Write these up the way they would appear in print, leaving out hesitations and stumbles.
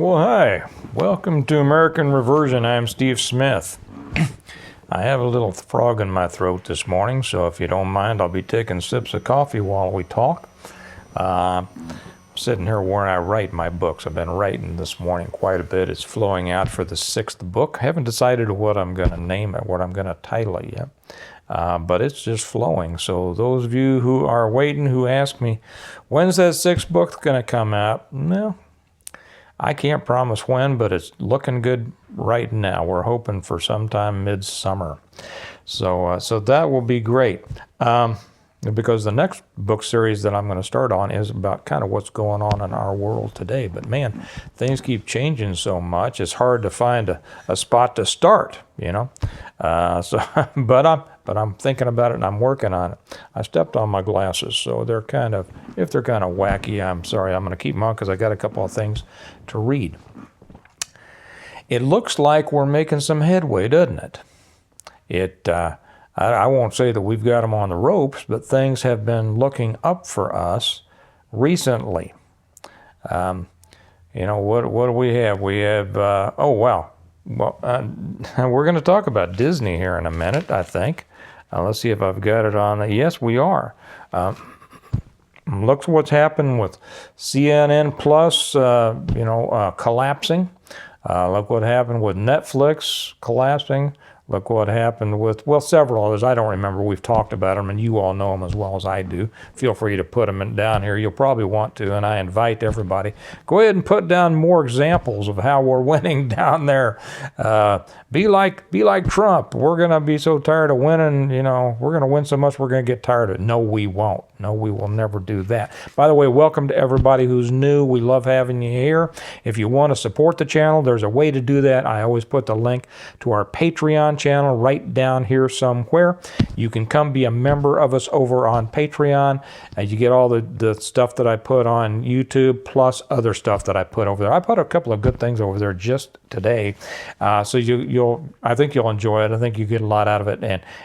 Well, hi. Welcome to American Reversion. I'm Steve Smith. I have a little frog in my throat this morning, so if you don't mind, I'll be taking sips of coffee while we talk. Sitting here where I write my books. I've been writing this morning quite a bit. It's flowing out for the 6th book. I haven't decided what I'm going to name it, what I'm going to title it yet. But it's just flowing. So those of you who are waiting, who ask me, when's that 6th book going to come out? Well, I can't promise when, but it's looking good right now. We're hoping for sometime midsummer. So that will be great. Because the next book series that I'm going to start on is about kind of what's going on in our world today. But man, things keep changing so much. It's hard to find a spot to start, you know. But I'm thinking about it and I'm working on it. I stepped on my glasses, so if they're kind of wacky, I'm sorry. I'm going to keep them on because I got a couple of things to read. It looks like we're making some headway, doesn't it? I won't say that we've got them on the ropes, but things have been looking up for us recently. What do we have? We have, we're going to talk about Disney here in a minute, I think. Let's see if I've got it on. Yes, we are. Look what's happened with CNN Plus, collapsing. Look what happened with Netflix collapsing. Look what happened with, several others. I don't remember. We've talked about them, and you all know them as well as I do. Feel free to put them down here. You'll probably want to, and I invite everybody. Go ahead and put down more examples of how we're winning down there. Be like Trump. We're going to be so tired of winning, we're going to win so much we're going to get tired of it. No, we won't. No, we will never do that. By the way, welcome to everybody who's new. We love having you here. If you want to support the channel, there's a way to do that. I always put the link to our Patreon channel right down here somewhere. You can come be a member of us over on Patreon, and you get all the stuff that I put on YouTube plus other stuff that I put over there. I put a couple of good things over there just today, so I think you'll enjoy it. I think you get a lot out of it,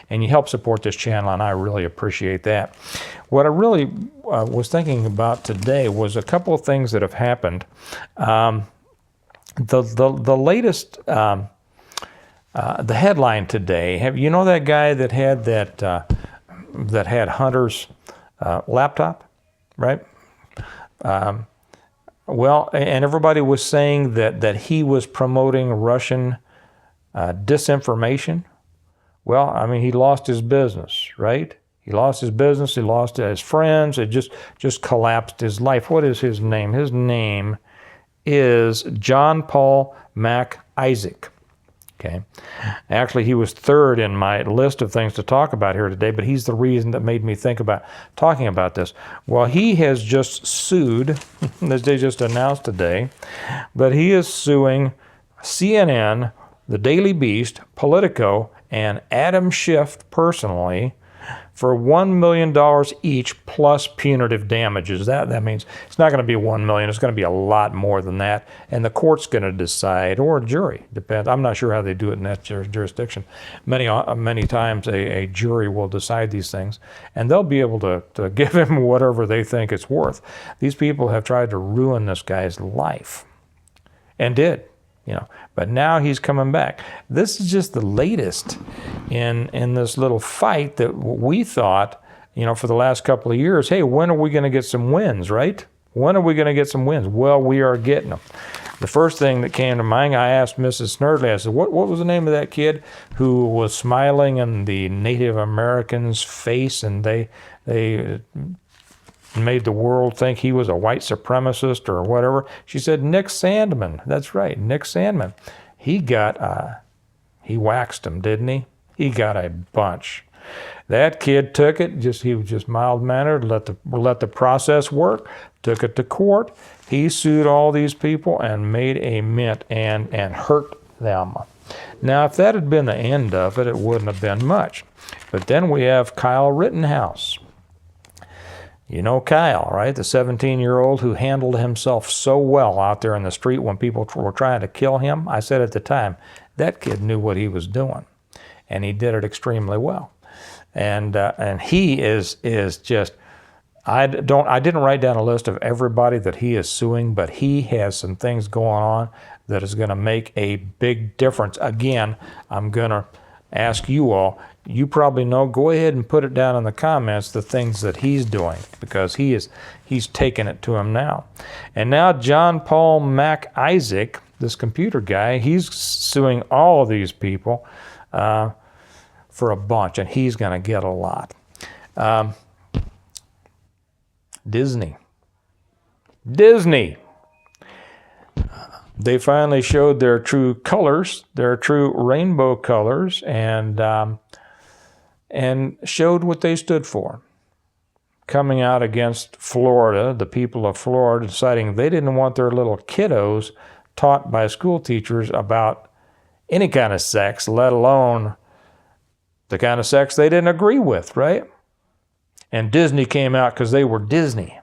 and you help support this channel, and I really appreciate that. What I really was thinking about today was a couple of things that have happened. The latest. The headline today, that guy that had that had Hunter's laptop, right? And everybody was saying that he was promoting Russian disinformation. Well, I mean, he lost his business, right? He lost his business. He lost his friends. It just collapsed his life. What is his name? His name is John Paul Mac Isaac. Okay. Actually, he was third in my list of things to talk about here today, but he's the reason that made me think about talking about this. Well, he has just sued, as they just announced today, but he is suing CNN, The Daily Beast, Politico, and Adam Schiff personally for $1 million each plus punitive damages. That means it's not going to be $1 million. It's going to be a lot more than that. And the court's going to decide, or a jury, depends. I'm not sure how they do it in that jurisdiction. Many times a jury will decide these things, and they'll be able to give him whatever they think it's worth. These people have tried to ruin this guy's life, and did. But now he's coming back. This is just the latest in this little fight that we thought, for the last couple of years, hey, when are we going to get some wins, right? When are we going to get some wins? Well, we are getting them. The first thing that came to mind, I asked Mrs. Snerdley, I said, what was the name of that kid who was smiling in the Native American's face, and they made the world think he was a white supremacist or whatever? She said, Nick Sandman. That's right, Nick Sandman. He waxed him, didn't he? He got a bunch. That kid took it, he was just mild-mannered, let the process work, took it to court. He sued all these people and made a mint and hurt them. Now, if that had been the end of it, it wouldn't have been much. But then we have Kyle Rittenhouse. You know Kyle, right? The 17-year-old who handled himself so well out there in the street when people were trying to kill him. I said at the time, that kid knew what he was doing, and he did it extremely well. And he is just I didn't write down a list of everybody that he is suing, but he has some things going on that is going to make a big difference. Again, I'm going to ask you all, you probably know, go ahead and put it down in the comments, the things that he's doing, because he's taking it to him now. And now John Paul Mac Isaac, this computer guy, he's suing all of these people for a bunch, and he's going to get a lot. Disney. They finally showed their true colors, their true rainbow colors, and showed what they stood for. Coming out against Florida, the people of Florida deciding they didn't want their little kiddos taught by school teachers about any kind of sex, let alone the kind of sex they didn't agree with, right? And Disney came out because they were Disney.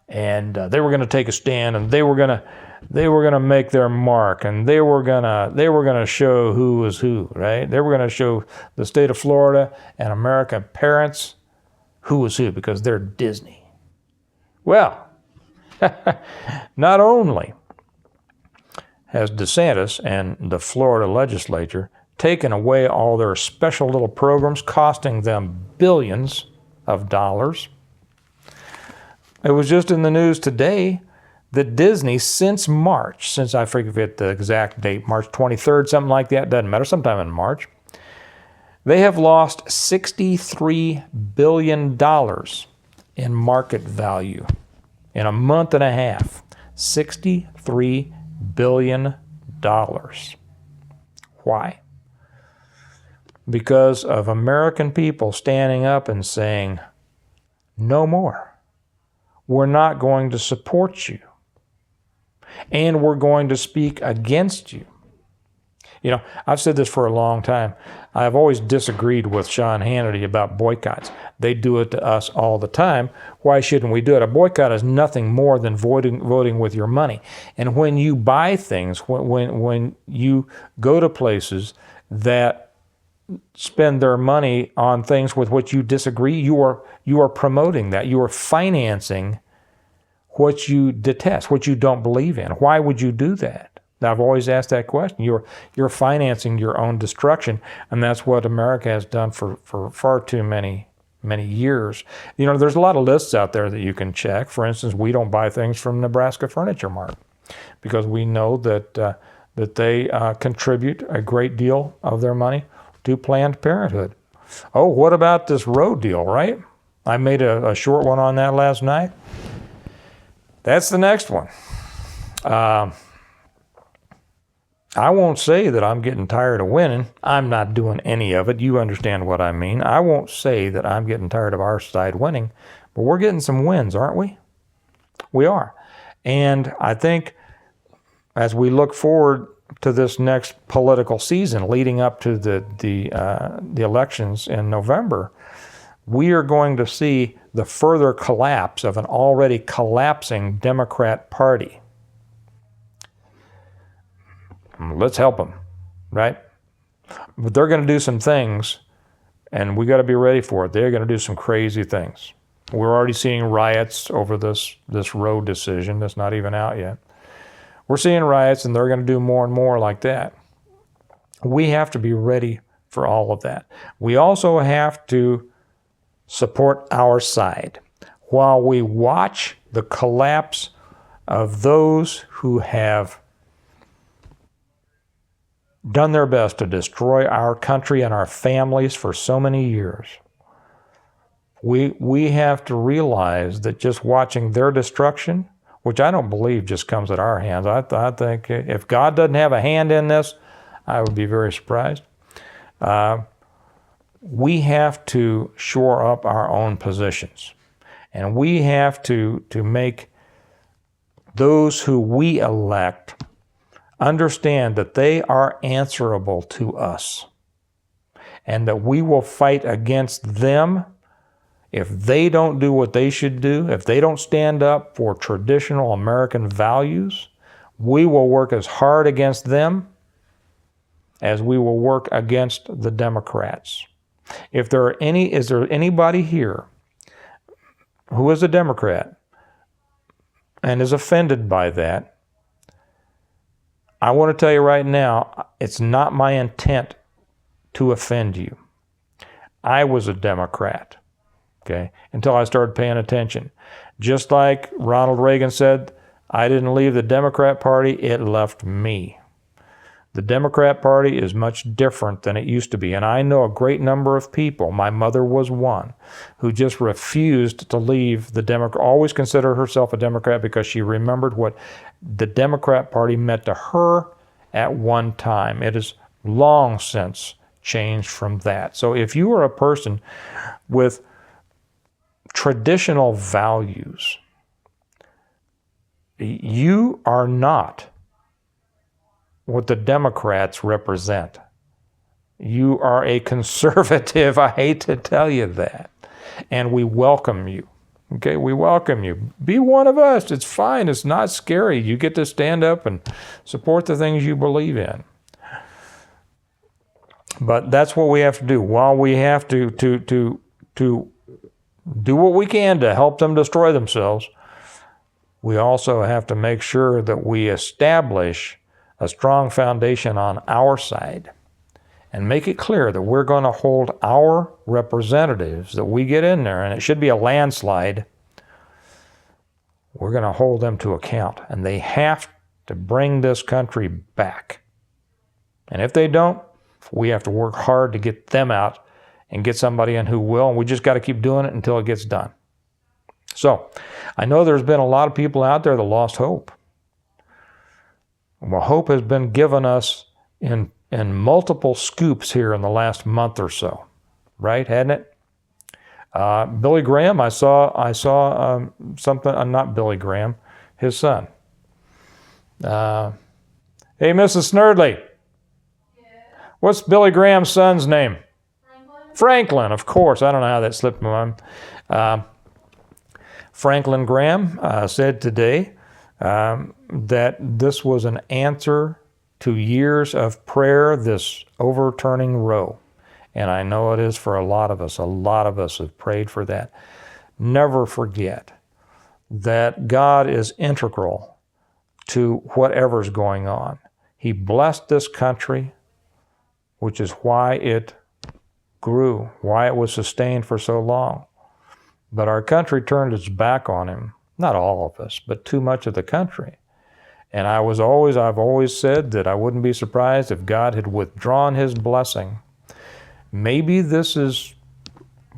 And they were going to take a stand, and they were going to make their mark, and they were going to show who was who, right? They were going to show the state of Florida and American parents who was who, because they're Disney. Well, not only has DeSantis and the Florida legislature taken away all their special little programs, costing them billions of dollars. It was just in the news today that Disney, since I forget the exact date, March 23rd, something like that, doesn't matter, sometime in March, they have lost $63 billion in market value in a month and a half. $63 billion. Why? Because of American people standing up and saying, no more. We're not going to support you. And we're going to speak against you. You know, I've said this for a long time. I've always disagreed with Sean Hannity about boycotts. They do it to us all the time. Why shouldn't we do it? A boycott is nothing more than voting with your money. And when you buy things, when you go to places that spend their money on things with which you disagree, you are promoting that. You are financing what you detest, what you don't believe in. Why would you do that? I've always asked that question. You're financing your own destruction, and that's what America has done for far too many years. You know, there's a lot of lists out there that you can check. For instance, we don't buy things from Nebraska Furniture Mart because we know that they contribute a great deal of their money to Planned Parenthood. Oh, what about this road deal, right? I made a short one on that last night. That's the next one. I won't say that I'm getting tired of winning. I'm not doing any of it. You understand what I mean. I won't say that I'm getting tired of our side winning, but we're getting some wins, aren't we? We are. And I think as we look forward to this next political season leading up to the elections in November, we are going to see the further collapse of an already collapsing Democrat Party. Let's help them, right? But they're going to do some things, and we got to be ready for it. They're going to do some crazy things. We're already seeing riots over this road decision that's not even out yet. We're seeing riots, and they're going to do more and more like that. We have to be ready for all of that. We also have to support our side while we watch the collapse of those who have done their best to destroy our country and our families for so many years. We have to realize that just watching their destruction, which I don't believe just comes at our hands. I think if God doesn't have a hand in this, I would be very surprised. We have to shore up our own positions. And we have to make those who we elect understand that they are answerable to us and that we will fight against them if they don't do what they should do, if they don't stand up for traditional American values. We will work as hard against them as we will work against the Democrats. Is there anybody here who is a Democrat and is offended by that, I want to tell you right now, it's not my intent to offend you. I was a Democrat, okay, until I started paying attention. Just like Ronald Reagan said, I didn't leave the Democrat Party, it left me. The Democrat Party is much different than it used to be, and I know a great number of people, my mother was one, who just refused to leave the Democrat, always considered herself a Democrat because she remembered what the Democrat Party meant to her at one time. It has long since changed from that. So if you are a person with traditional values, you are not what the Democrats represent. You are a conservative. I hate to tell you that. And we welcome you. Okay, we welcome you. Be one of us. It's fine. It's not scary. You get to stand up and support the things you believe in. But that's what we have to do. While we have to do what we can to help them destroy themselves, we also have to make sure that we establish a strong foundation on our side and make it clear that we're going to hold our representatives that we get in there, and it should be a landslide, we're going to hold them to account. And they have to bring this country back. And if they don't, we have to work hard to get them out and get somebody in who will, and we just got to keep doing it until it gets done. So, I know there's been a lot of people out there that lost hope. Well, hope has been given us in multiple scoops here in the last month or so, right? Hadn't it? Billy Graham, I saw something. Not Billy Graham, his son. Hey, Mrs. Snerdley. Yeah. What's Billy Graham's son's name? Franklin, of course. I don't know how that slipped my mind. Franklin Graham said today that this was an answer to years of prayer, this overturning Roe. And I know it is for a lot of us. A lot of us have prayed for that. Never forget that God is integral to whatever's going on. He blessed this country, which is why it grew, why it was sustained for so long. But our country turned its back on him. Not all of us, but too much of the country. And I've always said that I wouldn't be surprised if God had withdrawn his blessing. Maybe this is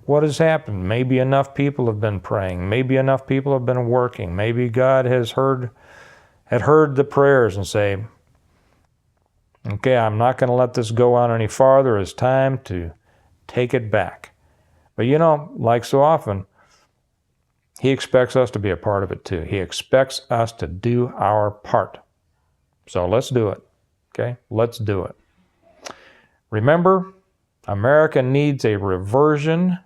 what has happened. Maybe enough people have been praying. Maybe enough people have been working. Maybe God had heard the prayers and say, okay, I'm not going to let this go on any farther. It's time to take it back. But you know, like so often, he expects us to be a part of it too. He expects us to do our part. So let's do it. Okay? Let's do it. Remember, America needs a reversion,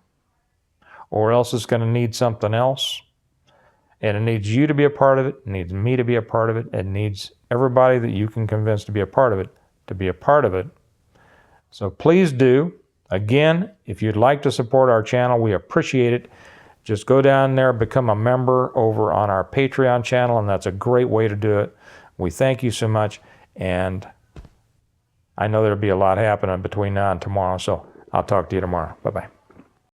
or else it's going to need something else. And it needs you to be a part of it. It needs me to be a part of it. It needs everybody that you can convince to be a part of it, to be a part of it. So please do. Again, if you'd like to support our channel, we appreciate it. Just go down there, become a member over on our Patreon channel, and that's a great way to do it. We thank you so much, and I know there'll be a lot happening between now and tomorrow, so I'll talk to you tomorrow. Bye-bye.